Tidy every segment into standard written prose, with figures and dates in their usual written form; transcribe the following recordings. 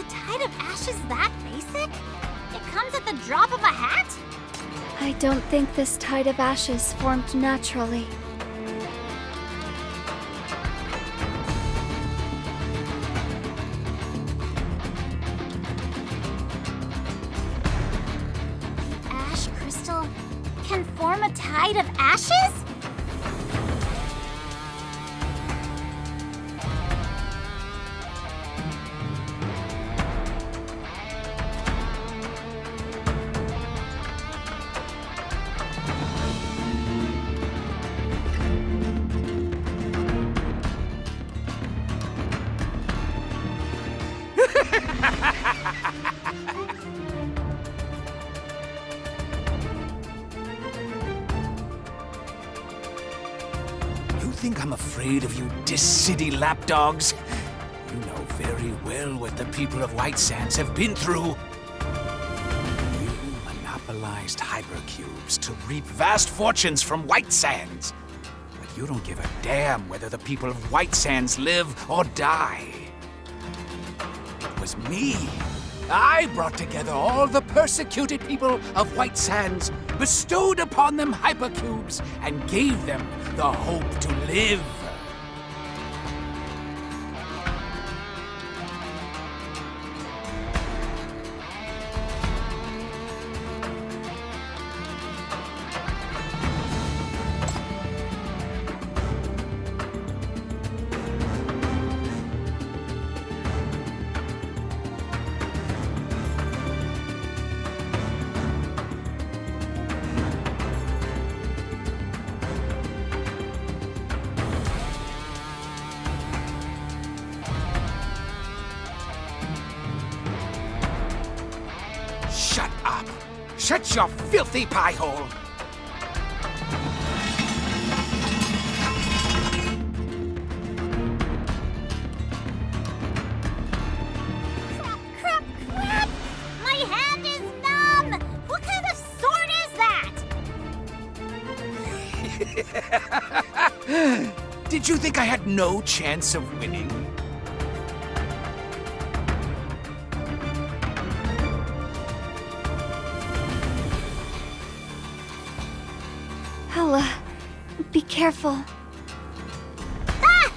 the Tide of Ashes that basic? It comes at the drop of a hat? I don't think this Tide of Ashes formed naturally. Ash crystal can form a Tide of Ashes? You think I'm afraid of you dis-city lapdogs? You know very well what the people of White Sands have been through. You monopolized hypercubes to reap vast fortunes from White Sands. But you don't give a damn whether the people of White Sands live or die. It was me. I brought together all the persecuted people of White Sands, bestowed upon them hypercubes, and gave them the hope to live. Shut up! Shut your filthy pie hole! Crap, crap! My hand is numb! What kind of sword is that? Did you think I had no chance of winning? Ella, be careful. Ah!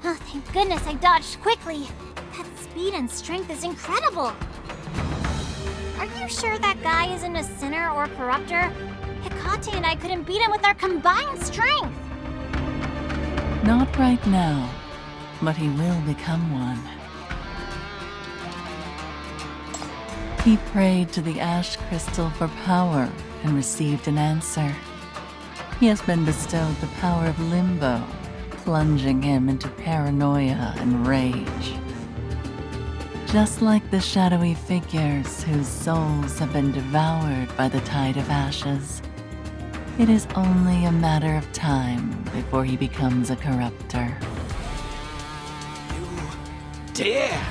Oh, thank goodness I dodged quickly. That speed and strength is incredible. Are you sure that guy isn't a sinner or corruptor? Hecate and I couldn't beat him with our combined strength. Not right now, but he will become one. He prayed to the Ash Crystal for power and received an answer. He has been bestowed the power of Limbo, plunging him into paranoia and rage. Just like the shadowy figures whose souls have been devoured by the Tide of Ashes, it is only a matter of time before he becomes a corruptor. You dare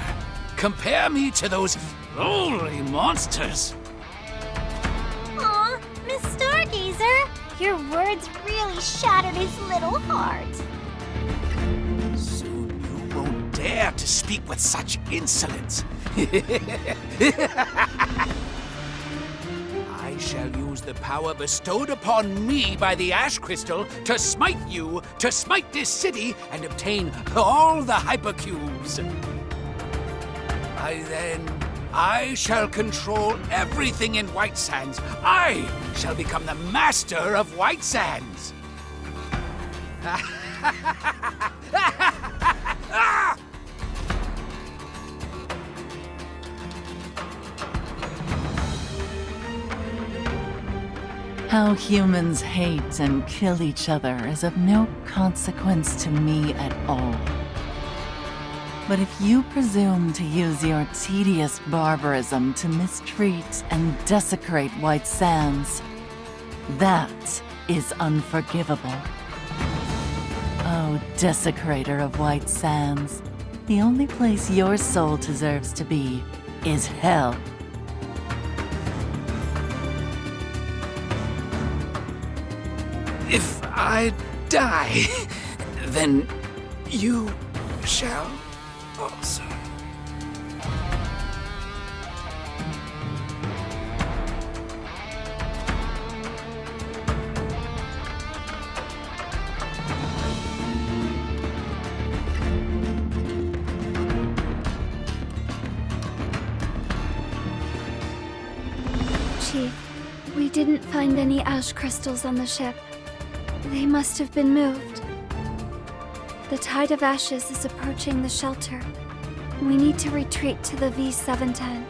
compare me to those lowly monsters? Aw, Miss Stargazer, your words really shattered his little heart. Soon you won't dare to speak with such insolence. I shall use the power bestowed upon me by the Ash Crystal to smite you, to smite this city, and obtain all the hypercubes. I shall control everything in White Sands. I shall become the master of White Sands. How humans hate and kill each other is of no consequence to me at all. But if you presume to use your tedious barbarism to mistreat and desecrate White Sands, that is unforgivable. Oh, desecrator of White Sands, the only place your soul deserves to be is hell. If I die, then you shall also. didn't find any ash crystals on the ship. They must have been moved. The tide of ashes is approaching the shelter. We need to retreat to the V710.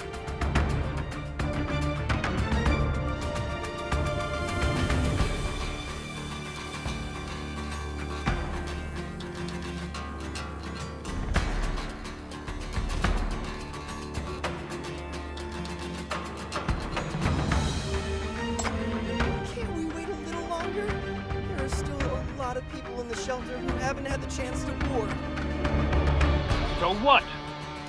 Can't we wait a little longer? There are still a lot of people in the shelter who haven't had the chance to board. So what?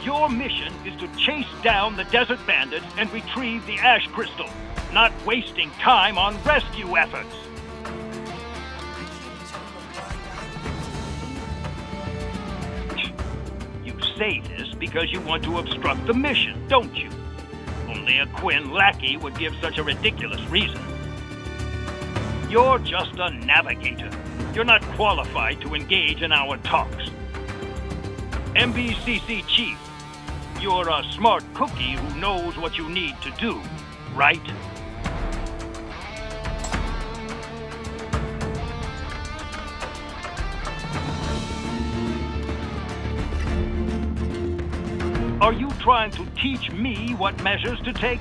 Your mission is to chase down the desert bandits and retrieve the ash crystal, not wasting time on rescue efforts. You say this because you want to obstruct the mission, don't you? Only a Quinn lackey would give such a ridiculous reason. You're just a navigator. You're not qualified to engage in our talks. MBCC Chief, you're a smart cookie who knows what you need to do, right? Are you trying to teach me what measures to take?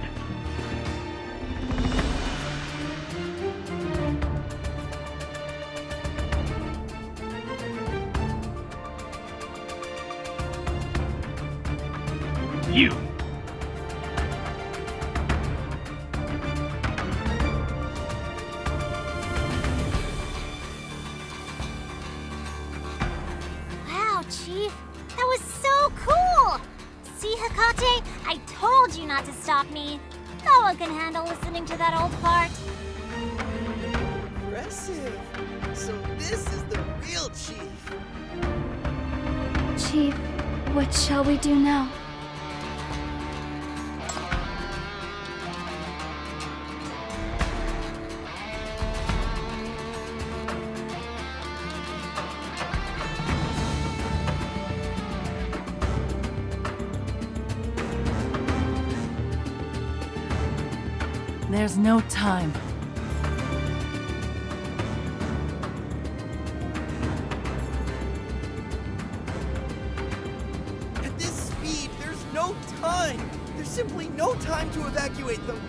You. Wow, Chief. That was so cool! See, Hecate? I told you not to stop me. No one can handle listening to that old fart. Impressive. So this is the real Chief. Chief, what shall we do now? There's no time. At this speed, there's no time. There's simply no time to evacuate them.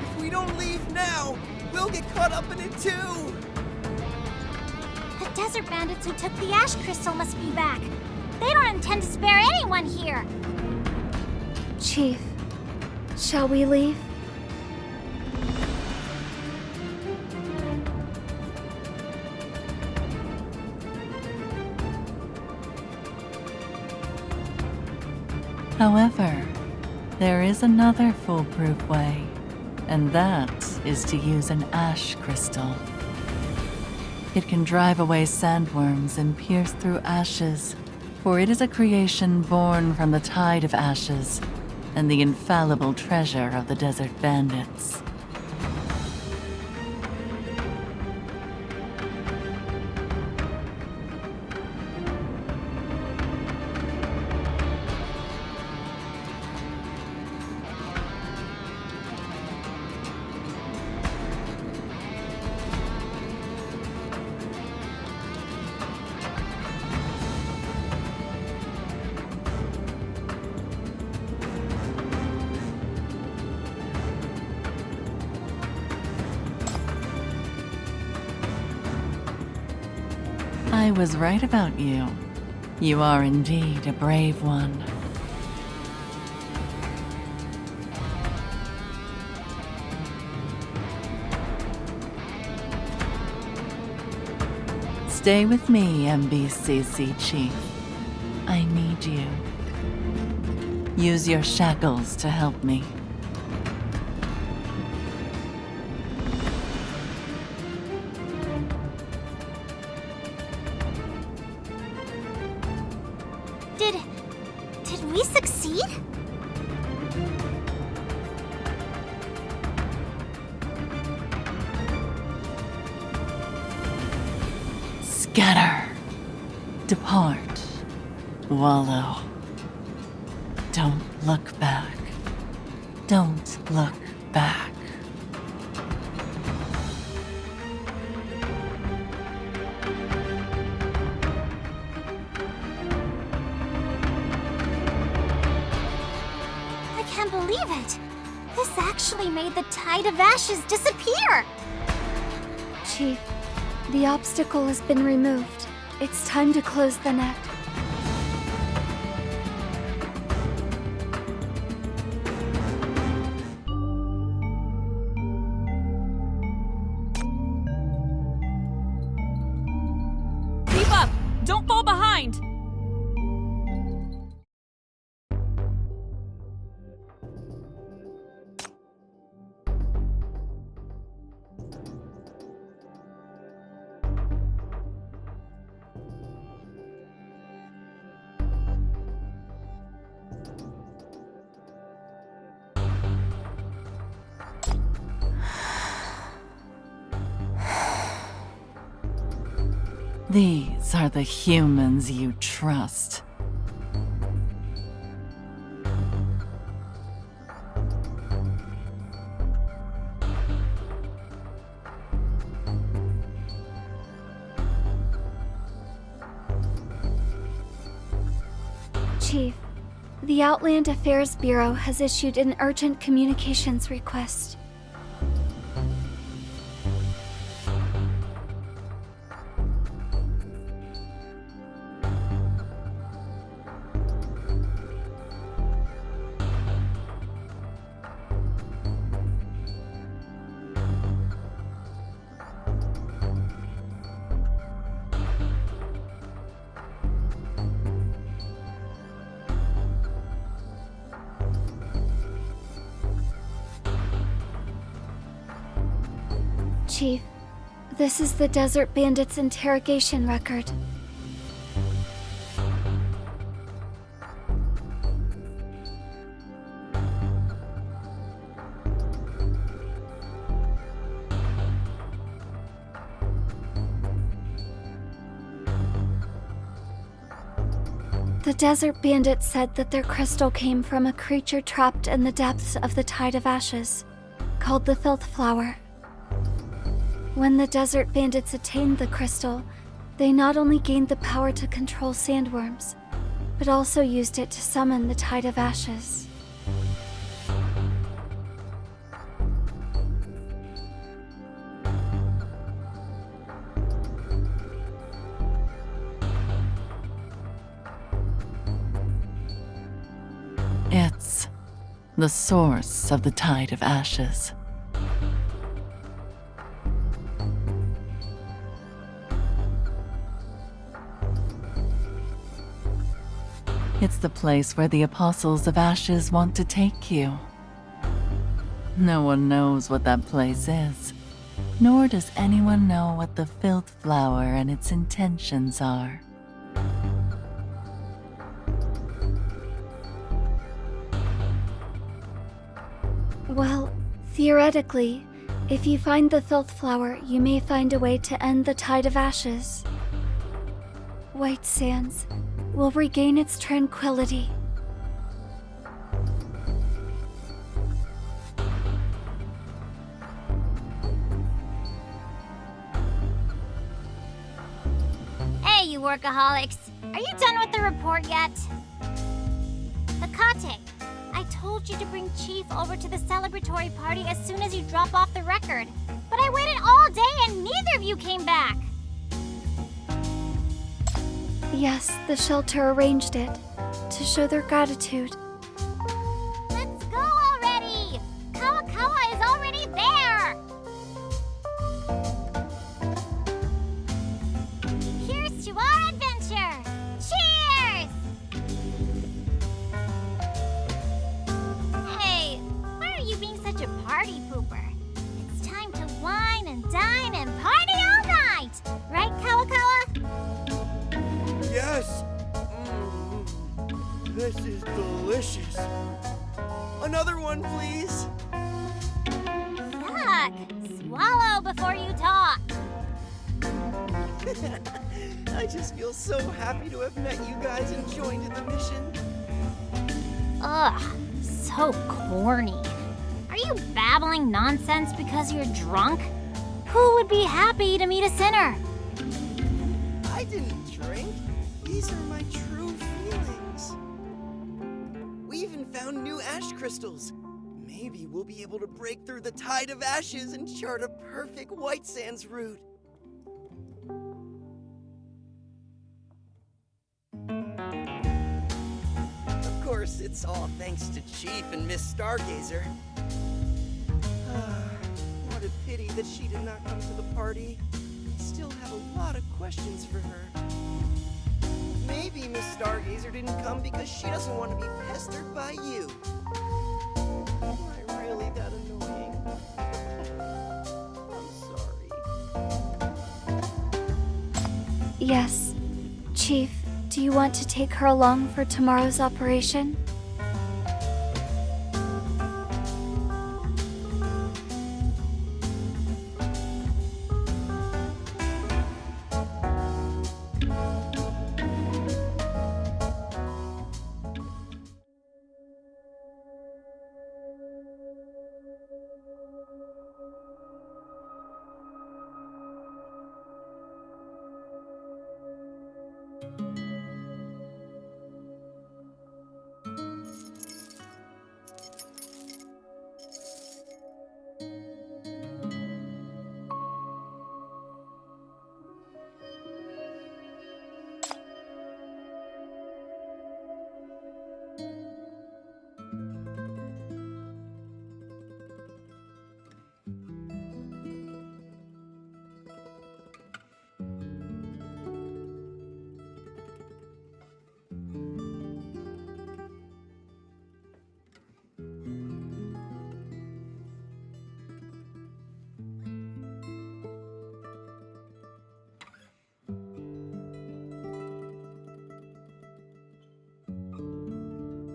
If we don't leave now, we'll get caught up in it too. The desert bandits who took the ash crystal must be back. They don't intend to spare anyone here. Chief, shall we leave? However, there is another foolproof way, and that is to use an ash crystal. It can drive away sandworms and pierce through ashes, for it is a creation born from the tide of ashes and the infallible treasure of the desert bandits. I was right about you. You are indeed a brave one. Stay with me, MBCC Chief. I need you. Use your shackles to help me. Did we succeed? Scatter. Depart. Wallow. Don't look back. Don't look back. believe it! This actually made the Tide of Ashes disappear! Chief, the obstacle has been removed. It's time to close the net. Keep up! Don't fall behind! These are the humans you trust. Chief, the Outland Affairs Bureau has issued an urgent communications request. Chief, this is the Desert Bandit's interrogation record. The Desert Bandit said that their crystal came from a creature trapped in the depths of the Tide of Ashes, called the Filth Flower. When the Desert Bandits attained the crystal, they not only gained the power to control sandworms, but also used it to summon the Tide of Ashes. It's the source of the Tide of Ashes. It's the place where the Apostles of Ashes want to take you. No one knows what that place is, nor does anyone know what the Filth Flower and its intentions are. Well, theoretically, if you find the Filth Flower, you may find a way to end the Tide of Ashes. White Sands will regain its tranquility. Hey, you workaholics! Are you done with the report yet? Akate, I told you to bring Chief over to the celebratory party as soon as you drop off the record. But I waited all day and neither of you came back! Yes, the shelter arranged it to show their gratitude. Let's go already! Kawakawa is already there! Here's to our adventure! Cheers! Hey, why are you being such a party pooper? It's time to wine and dine and party all night! Right, Kawakawa? Yes! This is delicious. Another one, please. Yuck! Swallow before you talk. I just feel so happy to have met you guys and joined in the mission. Ugh, so corny. Are you babbling nonsense because you're drunk? Who would be happy to meet a sinner? I didn't drink. These are my true feelings. We even even found new ash crystals. Maybe we'll be able to break through the tide of ashes and chart a perfect White Sands route. Of course, it's all thanks to Chief and Miss Stargazer. What a pity that she did not come to the party. I still have a lot of questions for her. Maybe Miss Stargazer didn't come because she doesn't want to be pestered by you. Am I really that annoying? I'm sorry. Yes. Chief, do you want to take her along for tomorrow's operation?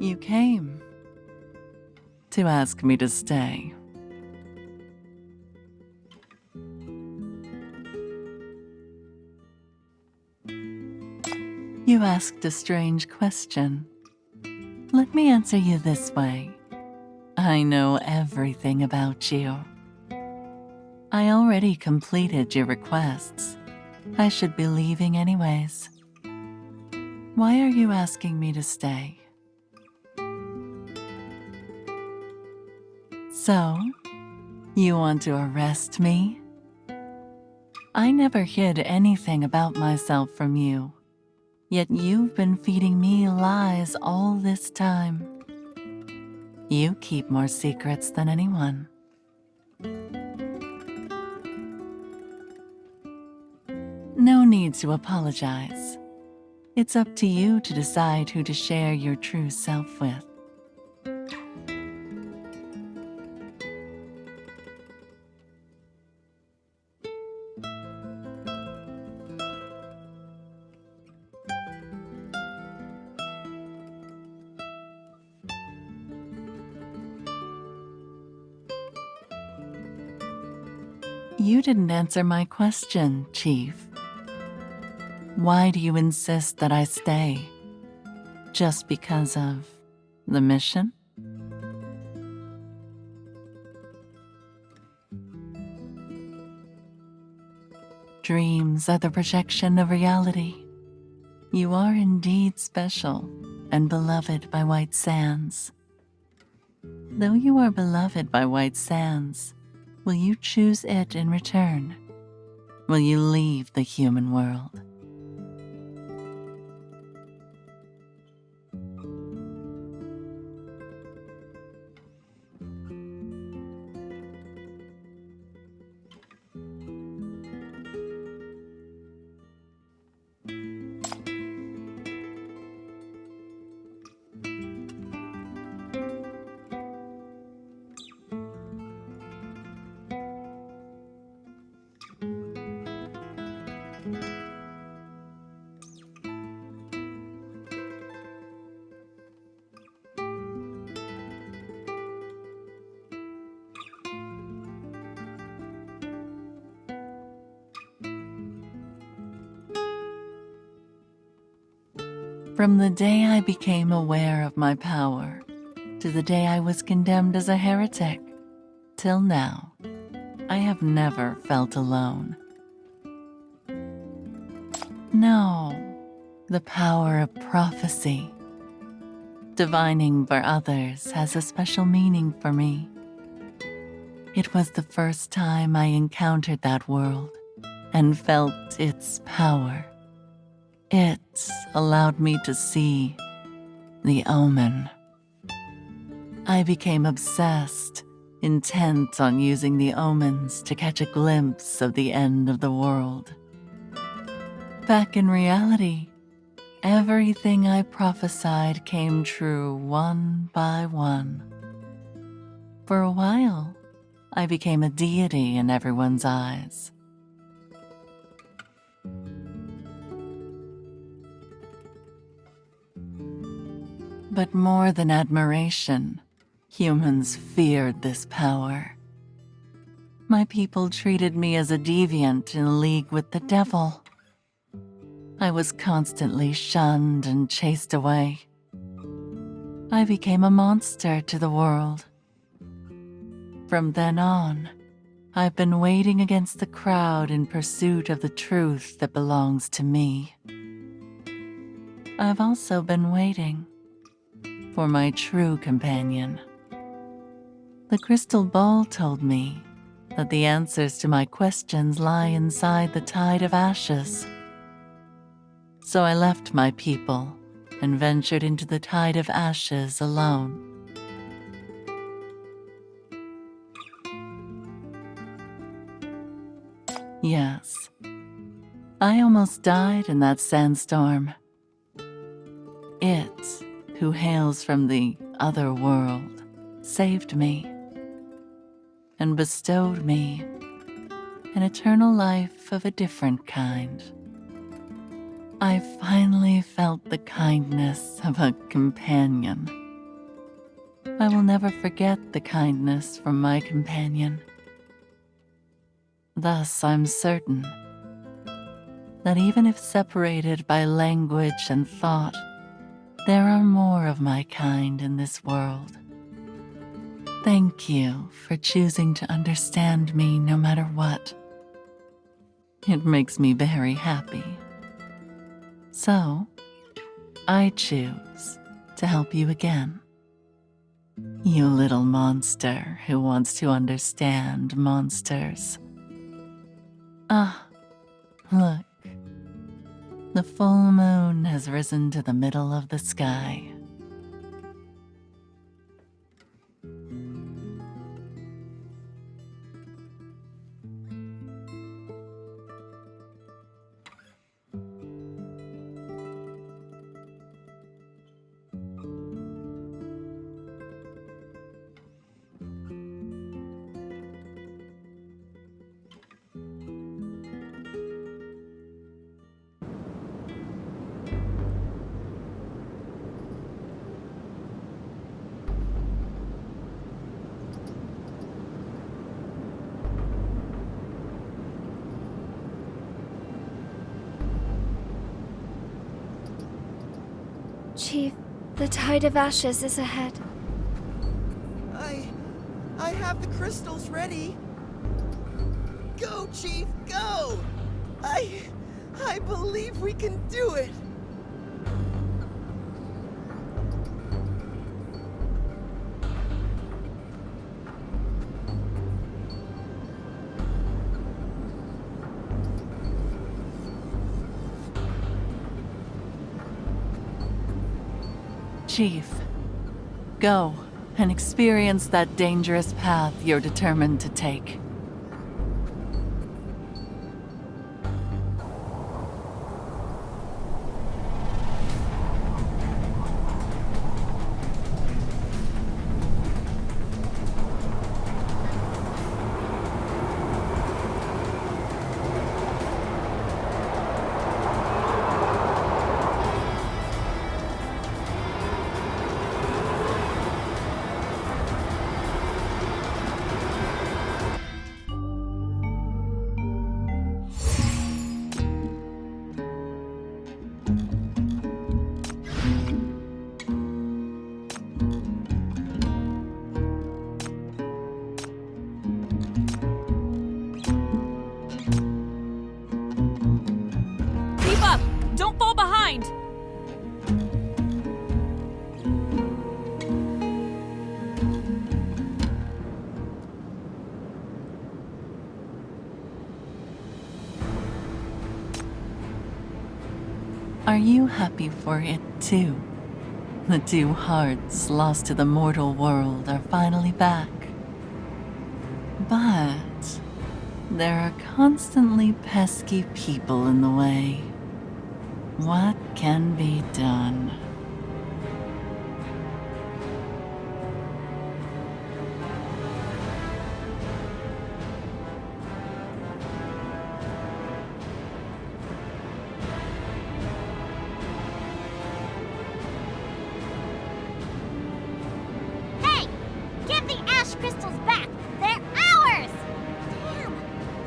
You came to ask me to stay. You asked a strange question. Let me answer you this way. I know everything about you. I already completed your requests. I should be leaving anyways. Why are you asking me to stay? So, you want to arrest me? I never hid anything about myself from you, yet you've been feeding me lies all this time. You keep more secrets than anyone. No need to apologize. It's up to you to decide who to share your true self with. You didn't answer my question, Chief. Why do you insist that I stay? Just because of the mission? Dreams are the projection of reality. You are indeed special and beloved by White Sands. Though you are beloved by White Sands, will you choose it in return? Will you leave the human world? From the day I became aware of my power, to the day I was condemned as a heretic, till now, I have never felt alone. No, the power of prophecy. Divining for others has a special meaning for me. It was the first time I encountered that world and felt its power. It allowed me to see the omen. I became obsessed, intent on using the omens to catch a glimpse of the end of the world. Back in reality, everything I prophesied came true one by one. For a while, I became a deity in everyone's eyes. But more than admiration, humans feared this power. My people treated me as a deviant in league with the devil. I was constantly shunned and chased away. I became a monster to the world. From then on, I've been waiting against the crowd in pursuit of the truth that belongs to me. I've also been waiting for my true companion. The crystal ball told me that the answers to my questions lie inside the tide of ashes. So I left my people and ventured into the tide of ashes alone. Yes, I almost died in that sandstorm. It, who hails from the other world, saved me and bestowed me an eternal life of a different kind. I finally felt the kindness of a companion. I will never forget the kindness from my companion. Thus, I'm certain that even if separated by language and thought, there are more of my kind in this world. Thank you for choosing to understand me no matter what. It makes me very happy. So, I choose to help you again. You little monster who wants to understand monsters. Ah, look. The full moon has risen to the middle of the sky. Chief, the tide of ashes is ahead. I have the crystals ready. Go, Chief, go! I believe we can do it. Chief, go and experience that dangerous path you're determined to take. Keep up! Don't fall behind! Are you happy for it too? The two hearts lost to the mortal world are finally back. But there are constantly pesky people in the way. What can be done? Hey! Give the ash crystals back! They're ours! Damn!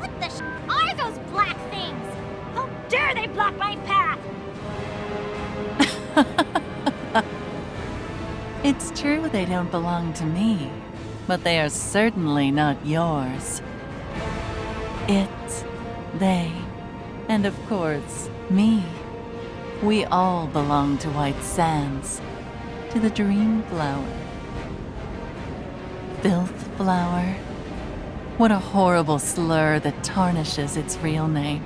What the are those black things? How dare they block my path! It's true they don't belong to me, but they are certainly not yours. It, they, and of course, me. We all belong to White Sands, to the Dream Flower. Filth Flower? What a horrible slur that tarnishes its real name.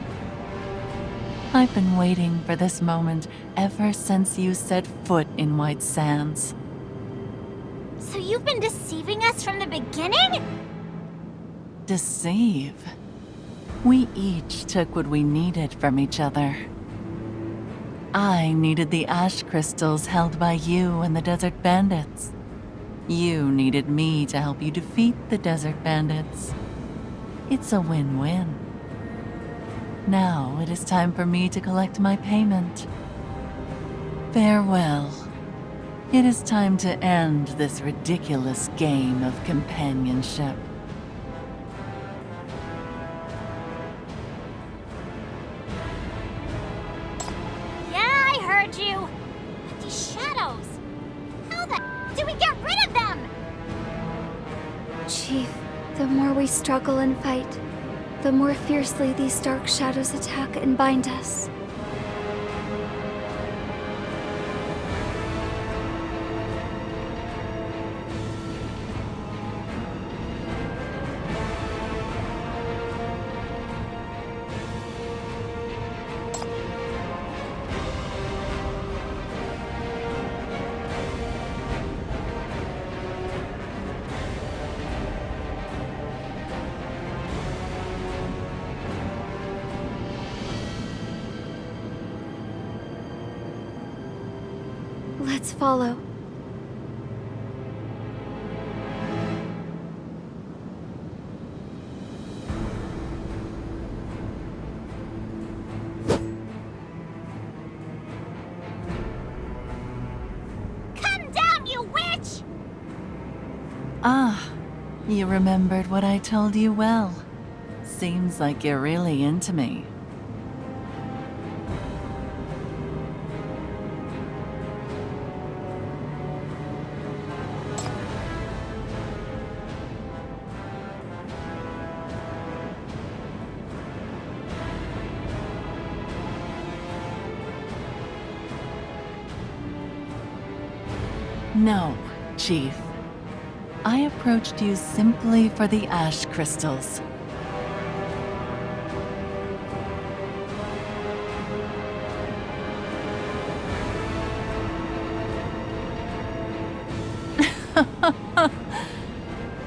I've been waiting for this moment ever since you set foot in White Sands. So you've been deceiving us from the beginning? Deceive? We each took what we needed from each other. I needed the ash crystals held by you and the Desert Bandits. You needed me to help you defeat the Desert Bandits. It's a win-win. Now it is time for me to collect my payment. Farewell. It is time to end this ridiculous game of companionship. Yeah, I heard you. But these shadows, how the do we get rid of them? Chief, the more we struggle and fight, the more fiercely these dark shadows attack and bind us. Let's follow. Come down, you witch! Ah, you remembered what I told you well. Seems like you're really into me. No, Chief. I approached you simply for the ash crystals.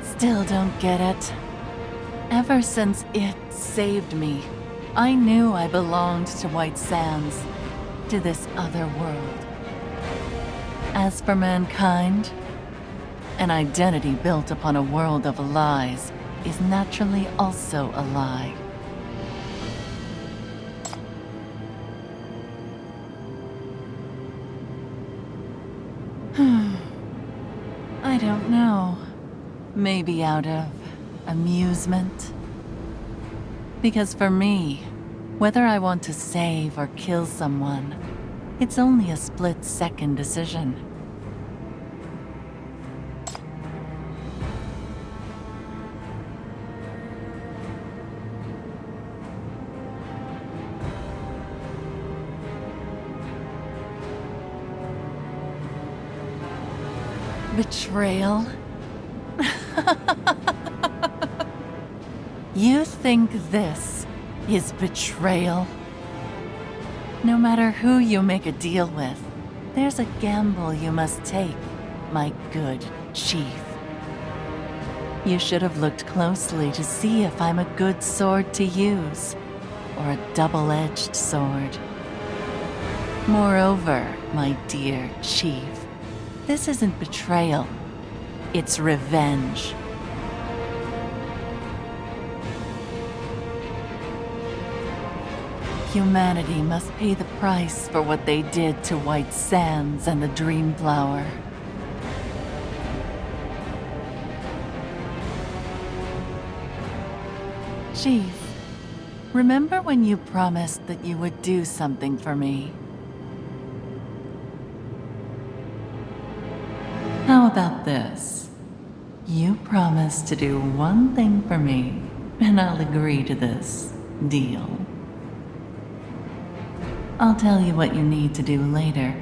Still don't get it. Ever since it saved me, I knew I belonged to White Sands, to this other world. As for mankind, an identity built upon a world of lies is naturally also a lie. I don't know. Maybe out of amusement? Because for me, whether I want to save or kill someone, it's only a split-second decision. Betrayal? You think this is betrayal? No matter who you make a deal with, there's a gamble you must take, my good chief. You should have looked closely to see if I'm a good sword to use, or a double-edged sword. Moreover, my dear chief, this isn't betrayal, it's revenge. Humanity must pay the price for what they did to White Sands and the Dreamflower. Chief, remember when you promised that you would do something for me? How about this? You promise to do one thing for me, and I'll agree to this deal. I'll tell you what you need to do later.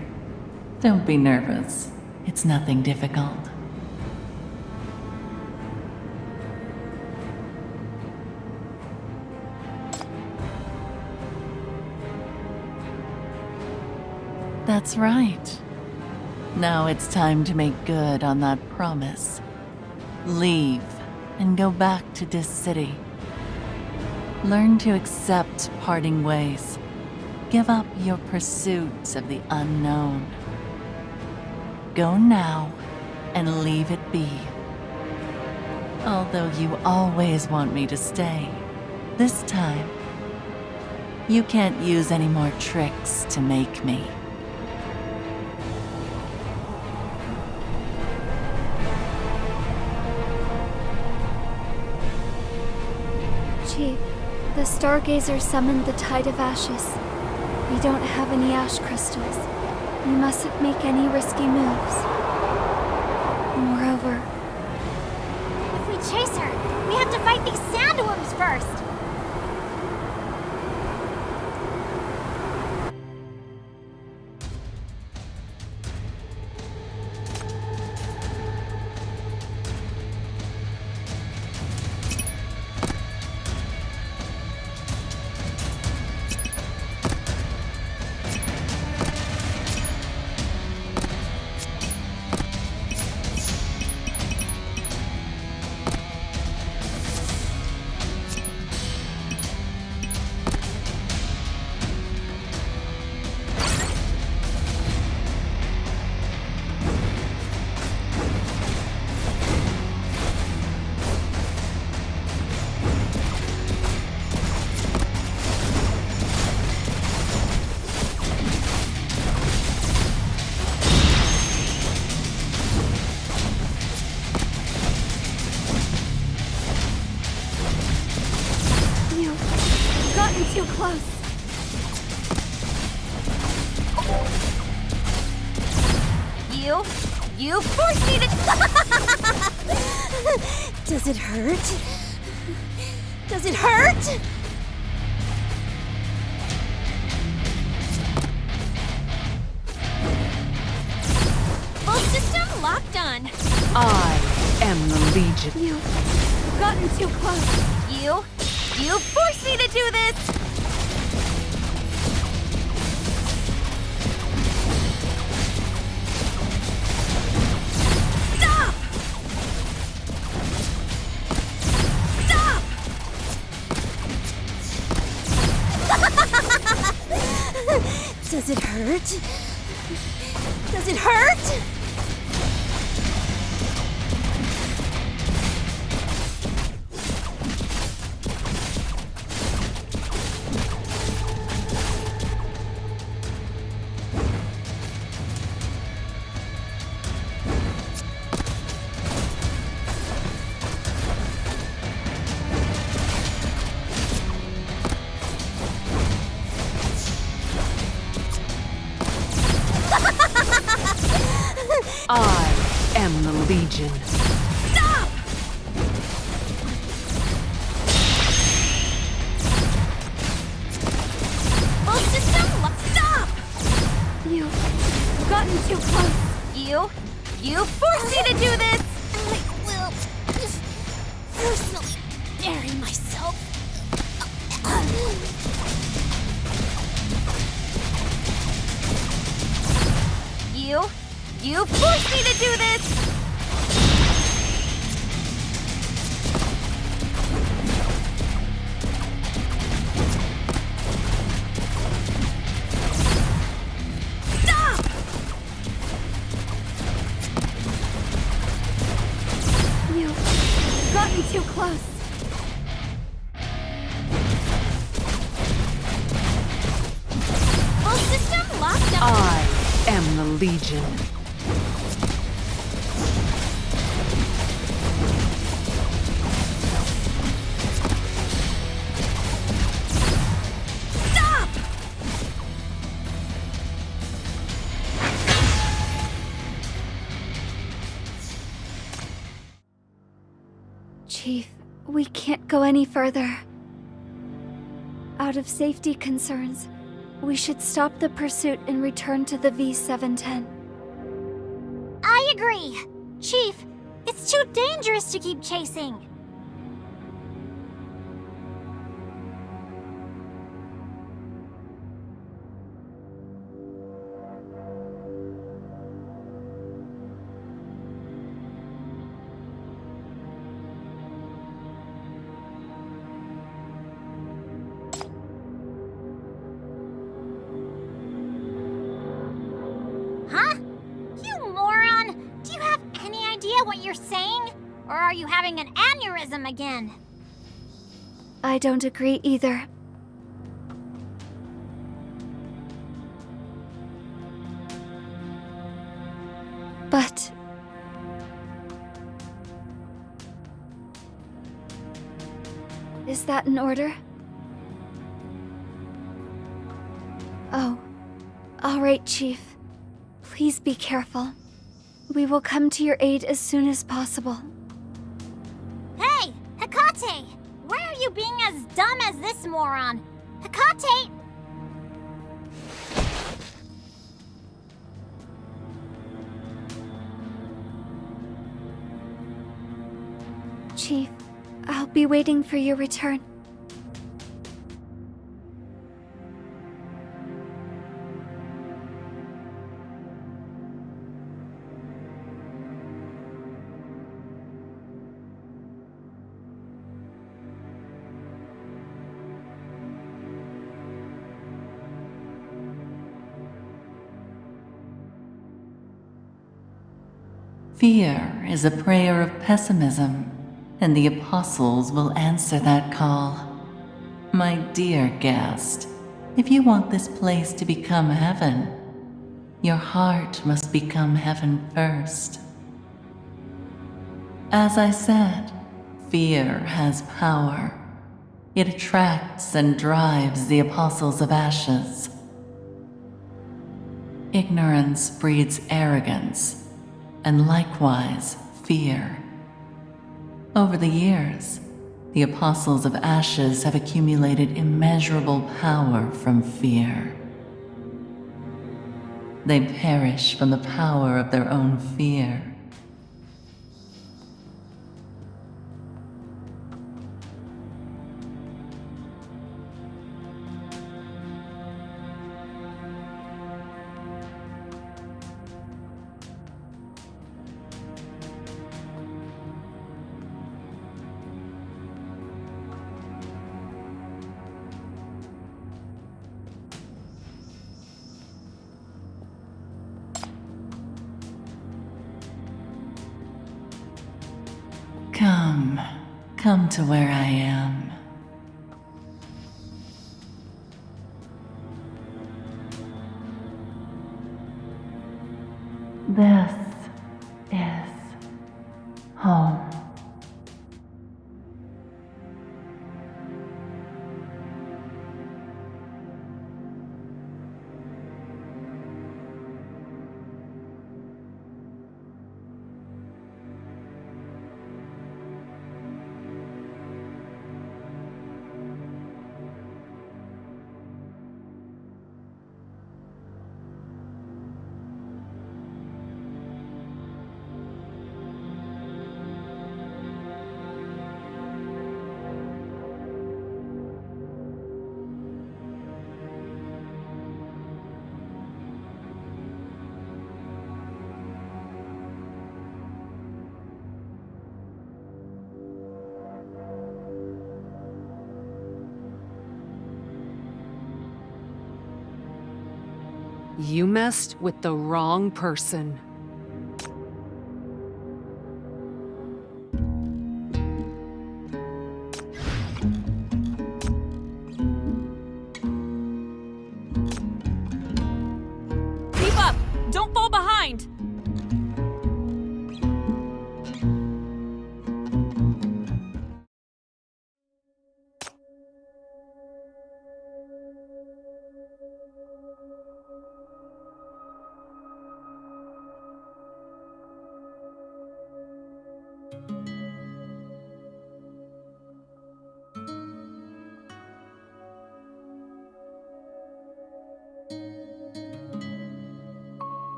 Don't be nervous. It's nothing difficult. That's right. Now it's time to make good on that promise. Leave and go back to this city. Learn to accept parting ways. Give up your pursuit of the unknown. Go now and leave it be. Although you always want me to stay, this time, you can't use any more tricks to make me. Chief, the Stargazer summoned the Tide of Ashes. We don't have any ash crystals. We mustn't make any risky moves. Moreover, If we chase her, we have to fight these sandworms first. you've gotten too close. You forced me to... Does it hurt? Does it hurt? Full system locked on. I am the Legion. You've gotten too close. You forced me to do this! Stop! Stop! Does it hurt? Does it hurt? I am the Legion. Stop! Full system locked. Stop! You've gotten too close. You forced me to do this! I will just personally bury myself. You forced me to do this! Stop! You got me too close. Full system locked up. I am the Legion. Stop! Chief, we can't go any further. Out of safety concerns, we should stop the pursuit and return to the V-710. I agree. Chief, it's too dangerous to keep chasing. Huh? You moron! Do you have any idea what you're saying? Or are you having an aneurysm again? I don't agree either. But... is that an order? Oh. All right, Chief. Please be careful. We will come to your aid as soon as possible. Hey! Hecate! Why are you being as dumb as this moron? Hecate! Chief, I'll be waiting for your return. Fear is a prayer of pessimism, and the apostles will answer that call. My dear guest, if you want this place to become heaven, your heart must become heaven first. As I said, fear has power. It attracts and drives the apostles of ashes. Ignorance breeds arrogance, and likewise fear. Over the years, the apostles of ashes have accumulated immeasurable power from fear. They perish from the power of their own fear. Come to where I am. This is home. You messed with the wrong person. Keep up! Don't fall behind!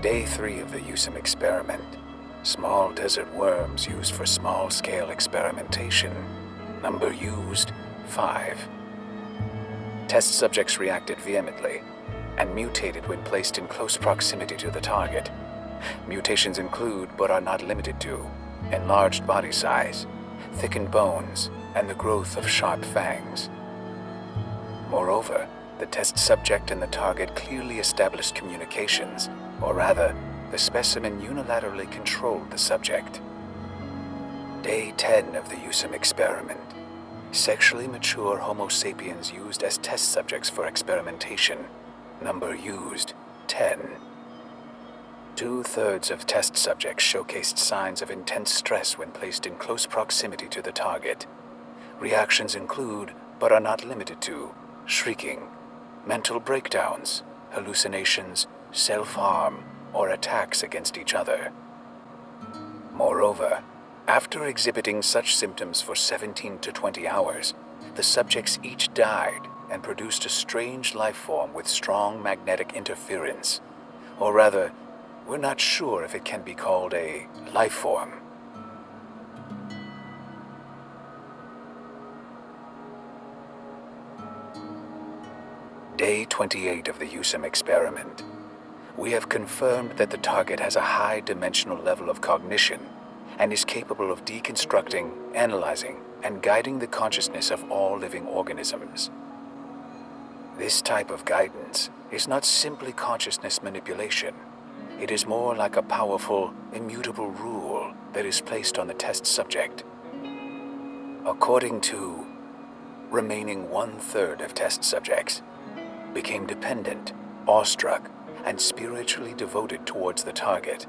Day 3 of the Yusum experiment. Small desert worms used for small-scale experimentation. Number used, 5. Test subjects reacted vehemently and mutated when placed in close proximity to the target. Mutations include, but are not limited to, enlarged body size, thickened bones, and the growth of sharp fangs. Moreover, the test subject and the target clearly established communications, or rather, the specimen unilaterally controlled the subject. Day 10 of the Yusum experiment. Sexually mature Homo sapiens used as test subjects for experimentation. Number used, 10. 2/3 of test subjects showcased signs of intense stress when placed in close proximity to the target. Reactions include, but are not limited to, shrieking, mental breakdowns, hallucinations, self-harm, or attacks against each other. Moreover, after exhibiting such symptoms for 17 to 20 hours, the subjects each died and produced a strange life form with strong magnetic interference. Or rather, we're not sure if it can be called a life form. Day 28 of the Yusum experiment. We have confirmed that the target has a high dimensional level of cognition and is capable of deconstructing, analyzing, and guiding the consciousness of all living organisms. This type of guidance is not simply consciousness manipulation. It is more like a powerful, immutable rule that is placed on the test subject. According to remaining 1/3 of test subjects became dependent, awestruck, and spiritually devoted towards the target.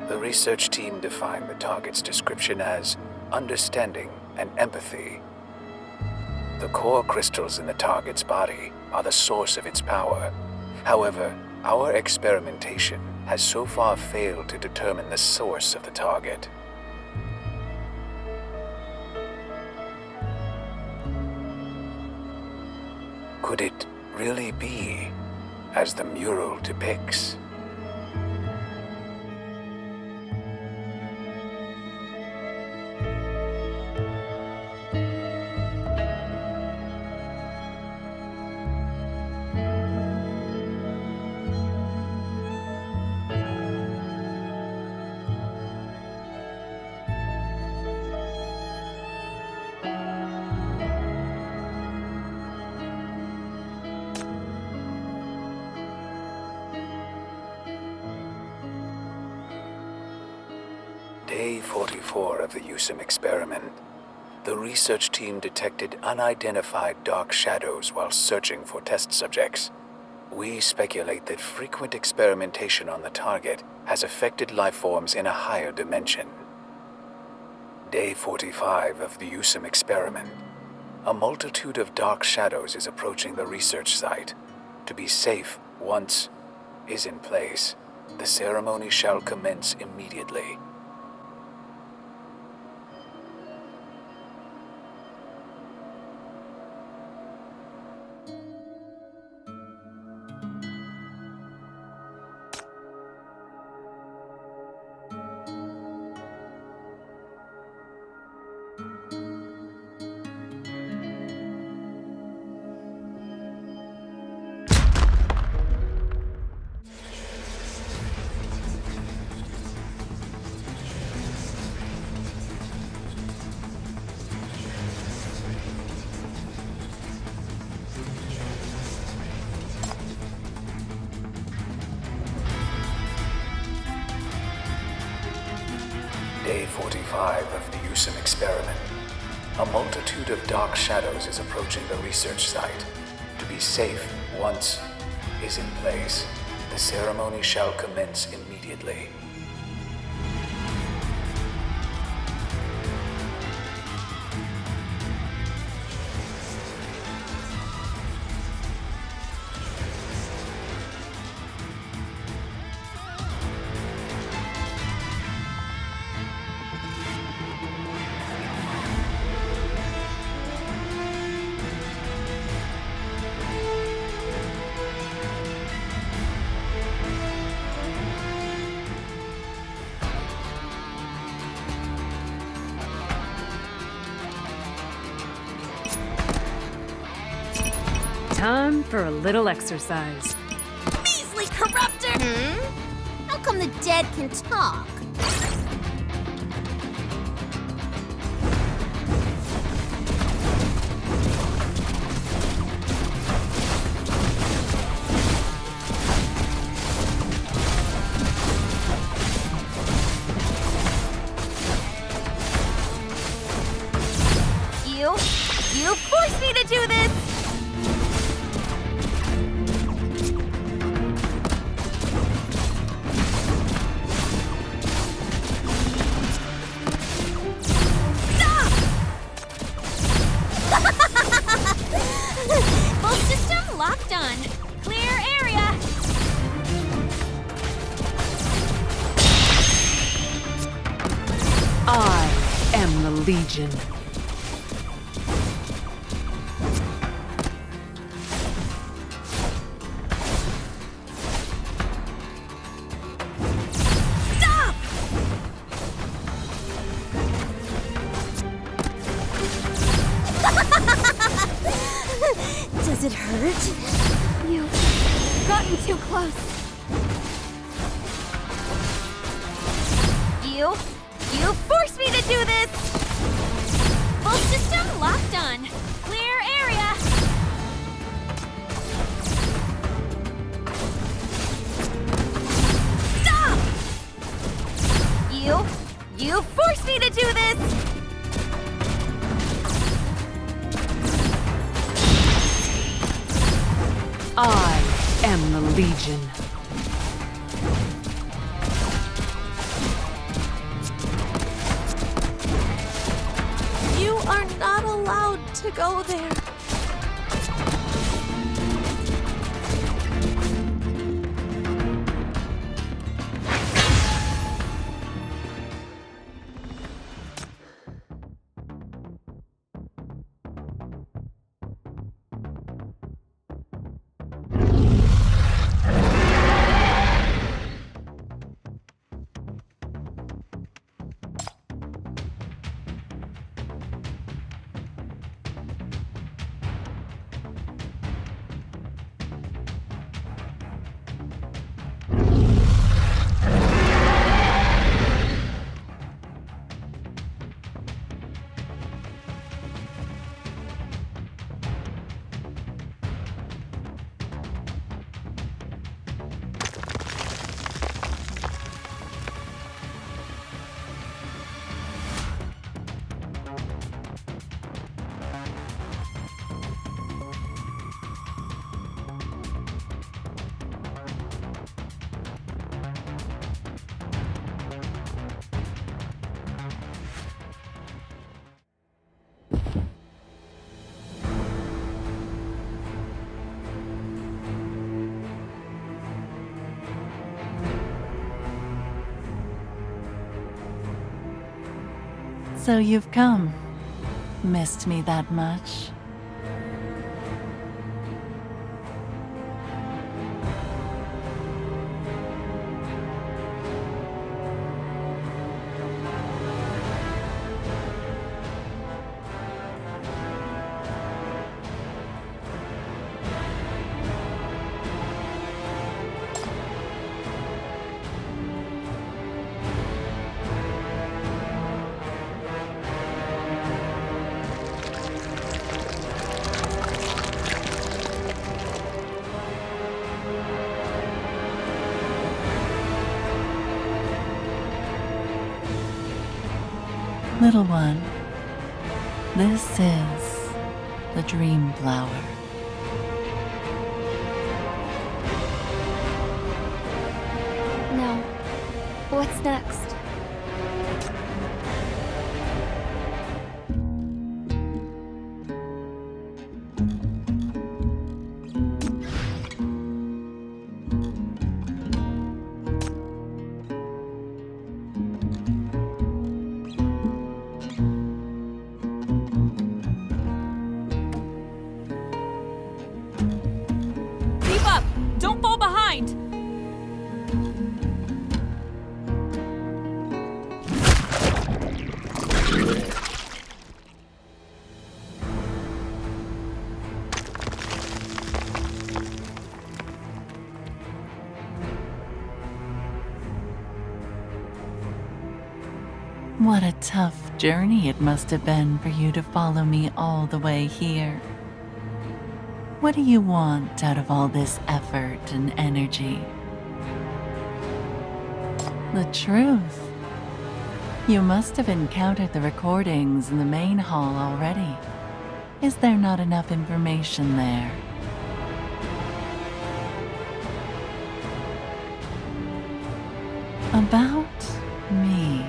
The research team defined the target's description as understanding and empathy. The core crystals in the target's body are the source of its power. However, our experimentation has so far failed to determine the source of the target. Could it really be as the mural depicts? Day 44 of the Yusum experiment. The research team detected unidentified dark shadows while searching for test subjects. We speculate that frequent experimentation on the target has affected life forms in a higher dimension. Day 45 of the Yusum experiment. A multitude of dark shadows is approaching the research site. To be safe, once is in place, the ceremony shall commence immediately. Day 45 of the Yusum experiment. A multitude of dark shadows is approaching the research site. To be safe, once is in place, the ceremony shall commence immediately. Time for a little exercise. Measly corruptor! How come the dead can talk? You forced me to do this! Full system locked on. Clear area. I am the Legion. Stop! Does it hurt? You've gotten too close. You forced me to do this! Full system locked on. Clear area. Stop! You forced me to do this! I am the Legion. You are not allowed to go there. So you've come. Missed me that much? Little one, this is the Dream Flower. No. What's next? Keep up! Don't fall behind! What a tough journey it must have been for you to follow me all the way here. What do you want out of all this effort and energy? The truth. You must have encountered the recordings in the main hall already. Is there not enough information there? About me.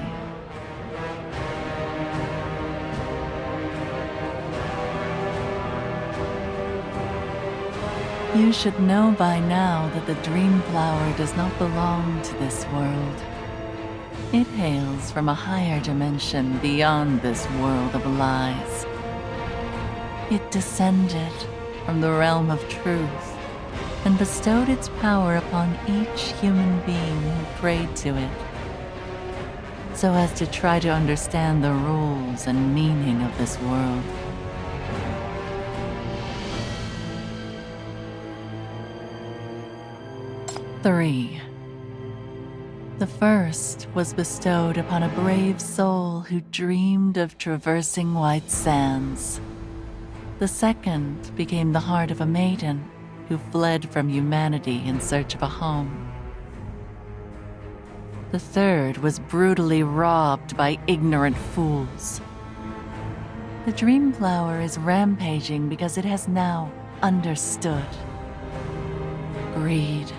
You should know by now that the Dream Flower does not belong to this world. It hails from a higher dimension beyond this world of lies. It descended from the realm of truth and bestowed its power upon each human being who prayed to it, so as to try to understand the rules and meaning of this world. Three. The first was bestowed upon a brave soul who dreamed of traversing White Sands. The second became the heart of a maiden who fled from humanity in search of a home. The third was brutally robbed by ignorant fools. The Dream Flower is rampaging because it has now understood. Greed,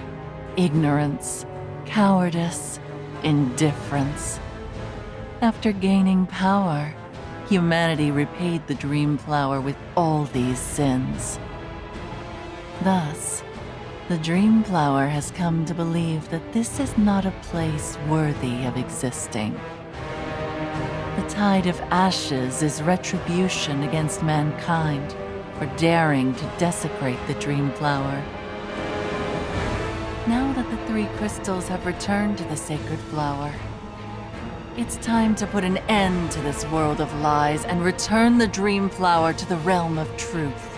ignorance, cowardice, indifference. After gaining power, humanity repaid the Dream Flower with all these sins. Thus, the Dream Flower has come to believe that this is not a place worthy of existing. The Tide of Ashes is retribution against mankind for daring to desecrate the Dream Flower. Now that the 3 crystals have returned to the sacred flower, it's time to put an end to this world of lies and return the Dream Flower to the realm of truth.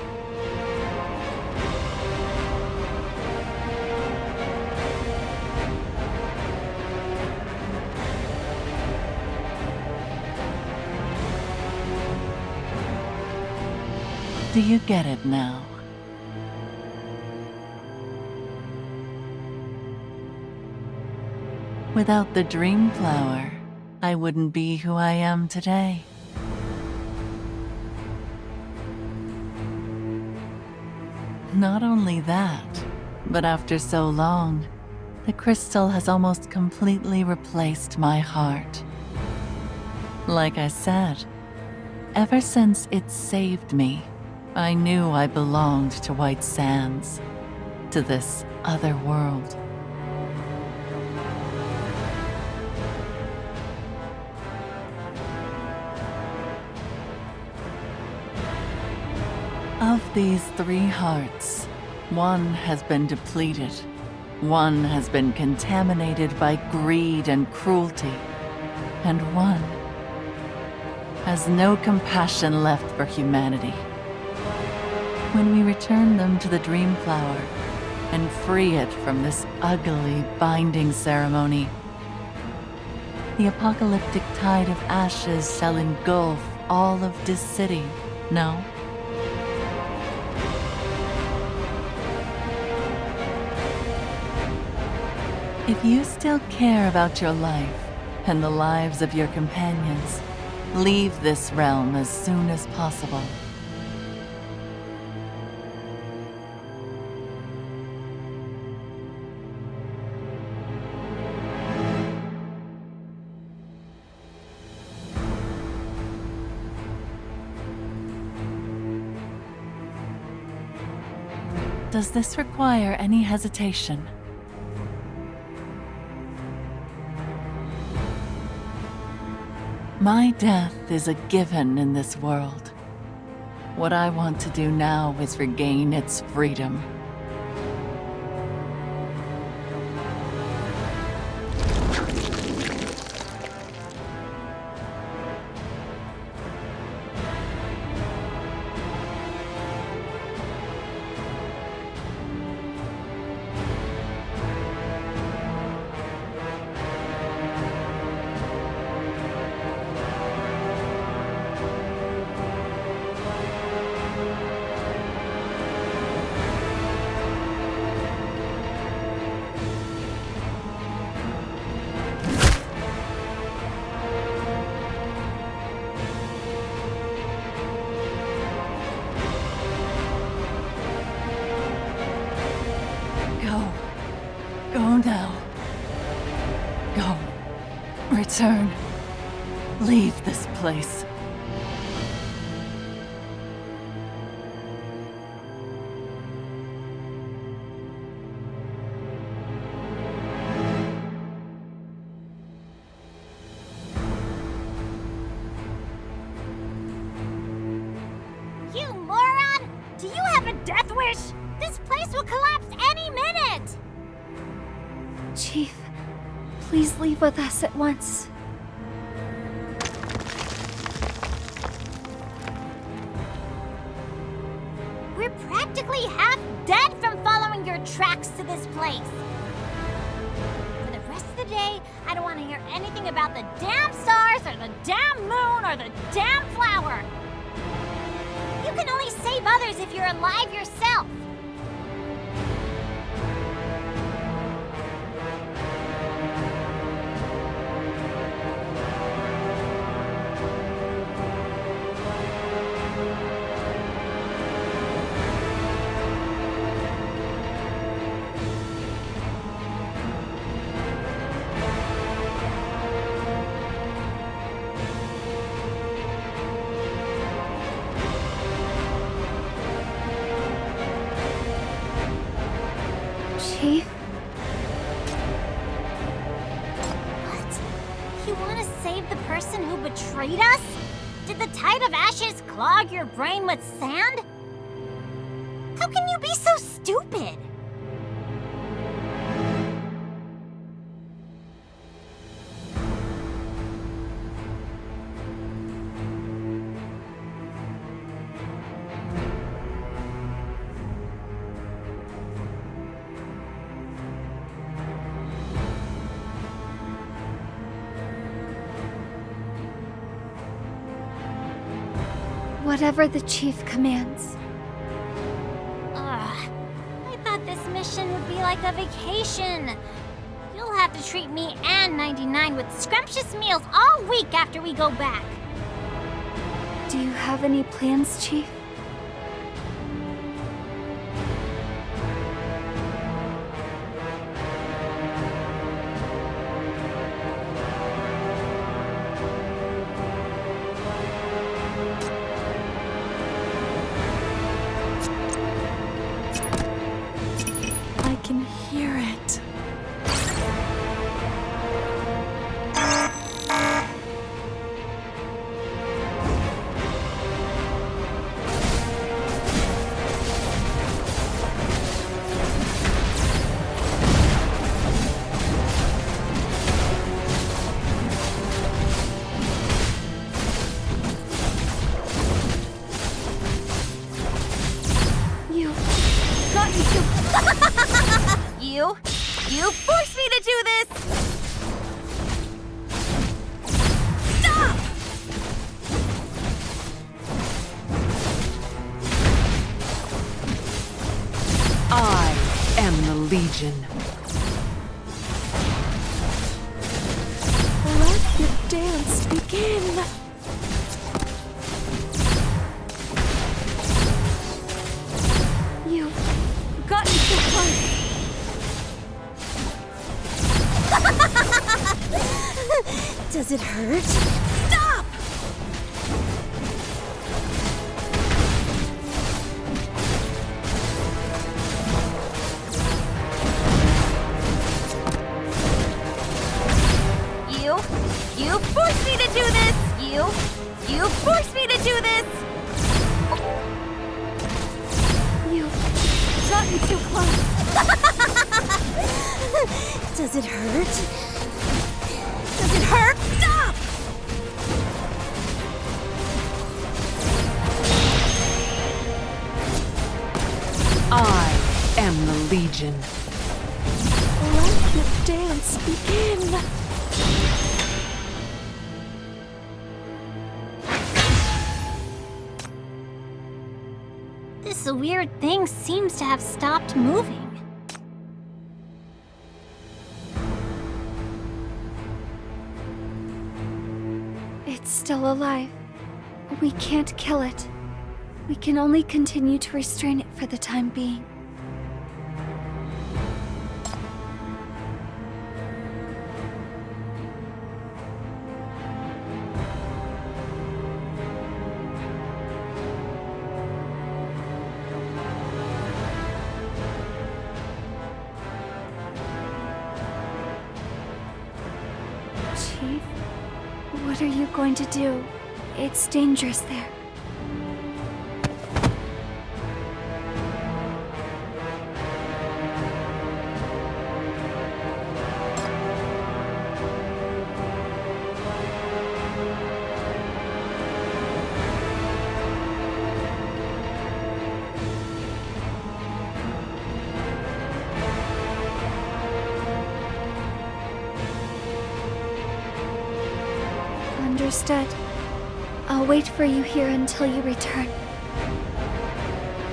Do you get it now? Without the Dream Flower, I wouldn't be who I am today. Not only that, but after so long, the crystal has almost completely replaced my heart. Like I said, ever since it saved me, I knew I belonged to White Sands, to this other world. Of these 3 hearts, one has been depleted. One has been contaminated by greed and cruelty. And one has no compassion left for humanity. When we return them to the Dream Flower and free it from this ugly binding ceremony, the apocalyptic tide of ashes shall engulf all of this city, no? If you still care about your life and the lives of your companions, leave this realm as soon as possible. Does this require any hesitation? My death is a given in this world. What I want to do now is regain its freedom. Go now. Go. Return. Leave this place. You moron! Do you have a death wish? This place will collapse any minute! Chief, please leave with us at once. We're practically half dead from following your tracks to this place. For the rest of the day, I don't want to hear anything about the damn stars or the damn moon or the damn flower. You can only save others if you're alive yourself. Chief? What? You want to save the person who betrayed us? Did the Tide of Ashes clog your brain with sand? How can you be so stupid? Whatever the Chief commands. Ugh. I thought this mission would be like a vacation. You'll have to treat me and 99 with scrumptious meals all week after we go back. Do you have any plans, Chief? I can hear it. to do this! Stop! I am the Legion. Let the dance begin! You've gotten too close. Does it hurt? Stop! You forced me to do this! You forced me to do this! You've gotten too close. Does it hurt? Does it hurt? Stop! I am the Legion. Let the dance begin! This weird thing seems to have stopped moving. It's still alive. We can't kill it. We can only continue to restrain it for the time being. Chief, what are you going to do? It's dangerous there. Understood. I'll wait for you here until you return.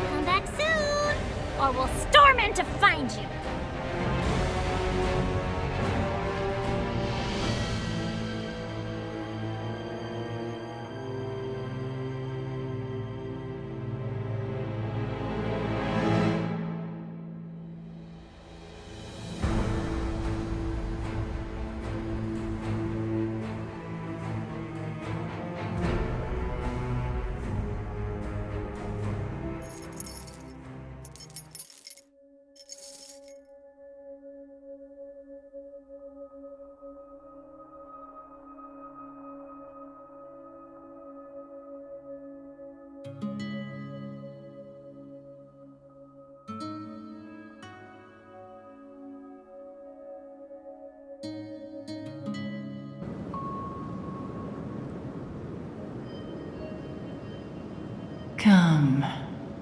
Come back soon, or we'll storm in to find you.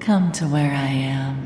Come to where I am.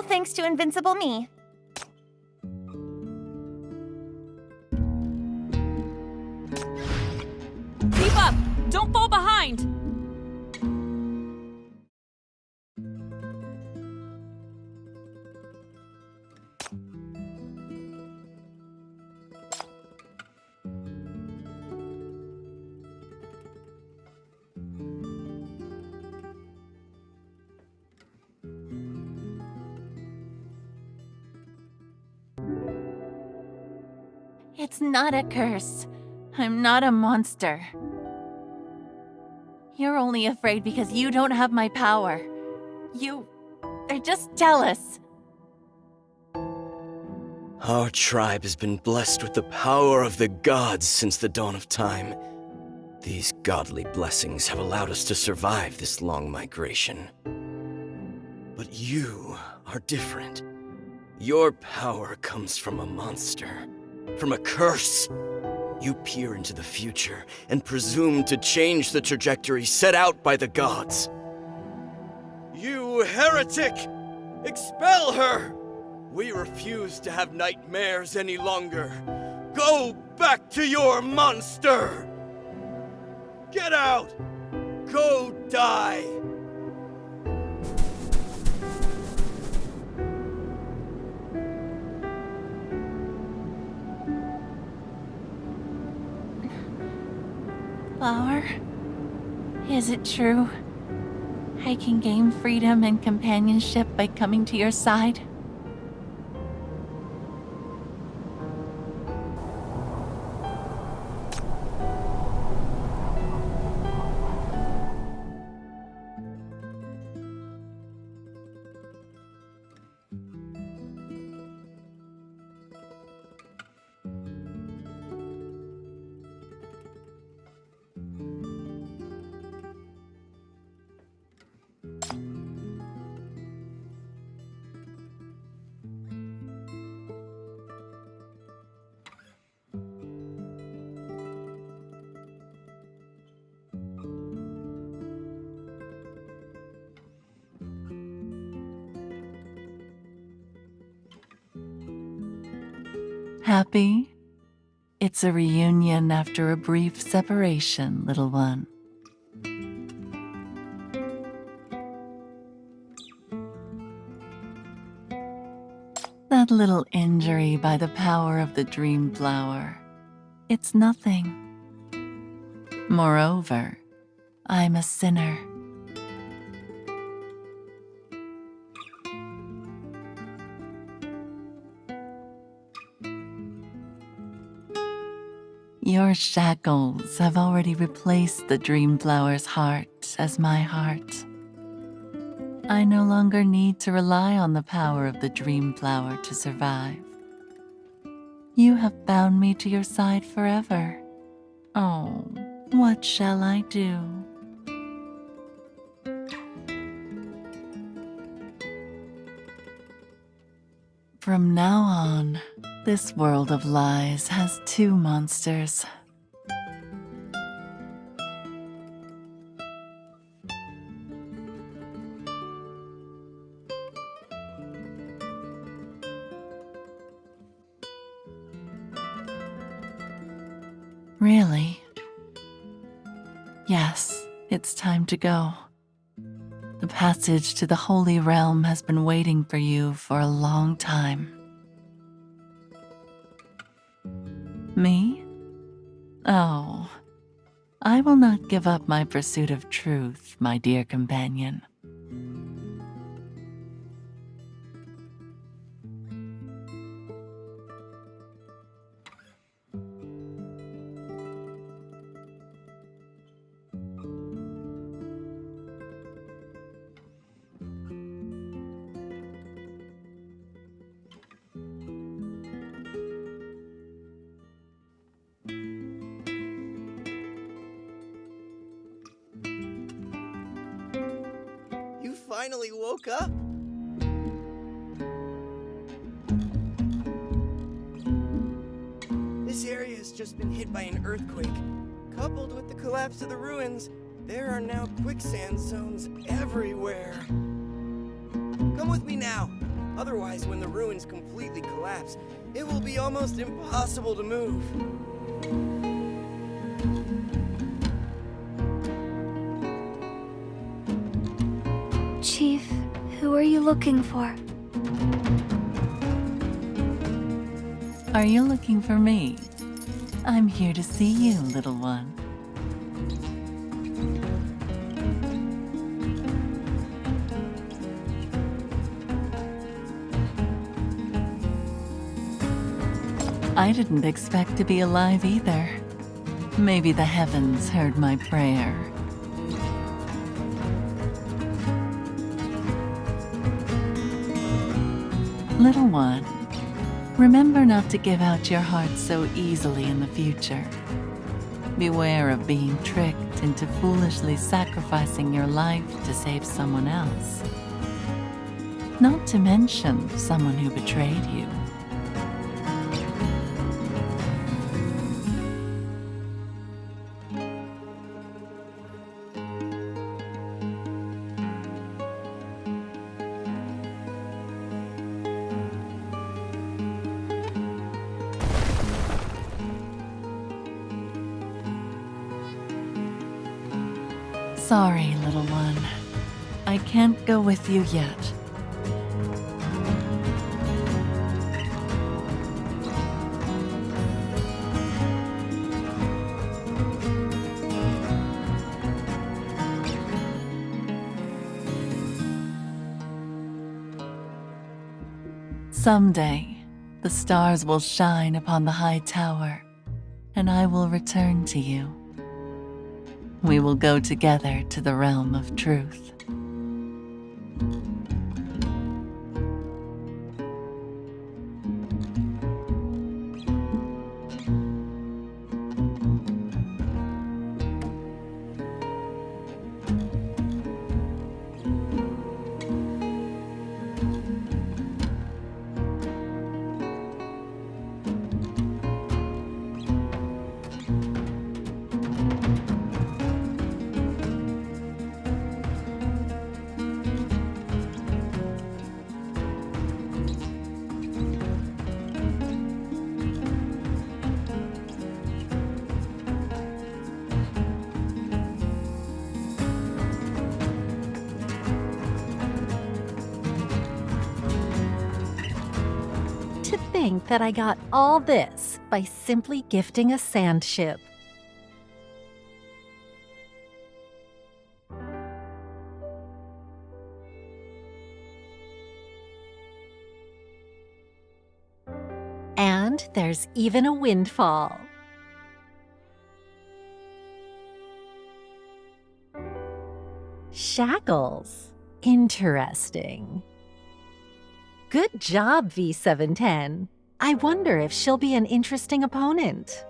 All thanks to Invincible Me. Keep up! Don't fall behind! It's not a curse. I'm not a monster. You're only afraid because you don't have my power. You are just jealous. Our tribe has been blessed with the power of the gods since the dawn of time. These godly blessings have allowed us to survive this long migration. But you are different. Your power comes from a monster, from a curse. You peer into the future and presume to change the trajectory set out by the gods. You heretic! Expel her! We refuse to have nightmares any longer. Go back to your monster! Get out! Go die! Flower? Is it true? I can gain freedom and companionship by coming to your side? Happy? It's a reunion after a brief separation, little one. That little injury by the power of the dream flower. It's nothing. Moreover, I'm a sinner. Your shackles have already replaced the dream flower's heart as my heart. I no longer need to rely on the power of the dream flower to survive. You have bound me to your side forever. Oh, what shall I do? From now on, this world of lies has two monsters. Really? Yes, it's time to go. The passage to the Holy Realm has been waiting for you for a long time. Me? Oh, I will not give up my pursuit of truth, my dear companion. You finally woke up? This area has just been hit by an earthquake. Coupled with the collapse of the ruins, there are now quicksand zones everywhere. Come with me now. Otherwise, when the ruins completely collapse, it will be almost impossible to move. Chief, who are you looking for? Are you looking for me? I'm here to see you, little one. I didn't expect to be alive either. Maybe the heavens heard my prayer. Little one, remember not to give out your heart so easily in the future. Beware of being tricked into foolishly sacrificing your life to save someone else. Not to mention someone who betrayed you. Sorry, little one. I can't go with you yet. Someday, the stars will shine upon the high tower, and I will return to you. We will go together to the realm of truth. To think that I got all this by simply gifting a sand ship. And there's even a windfall. Shackles. Interesting. Good job, V710. I wonder if she'll be an interesting opponent.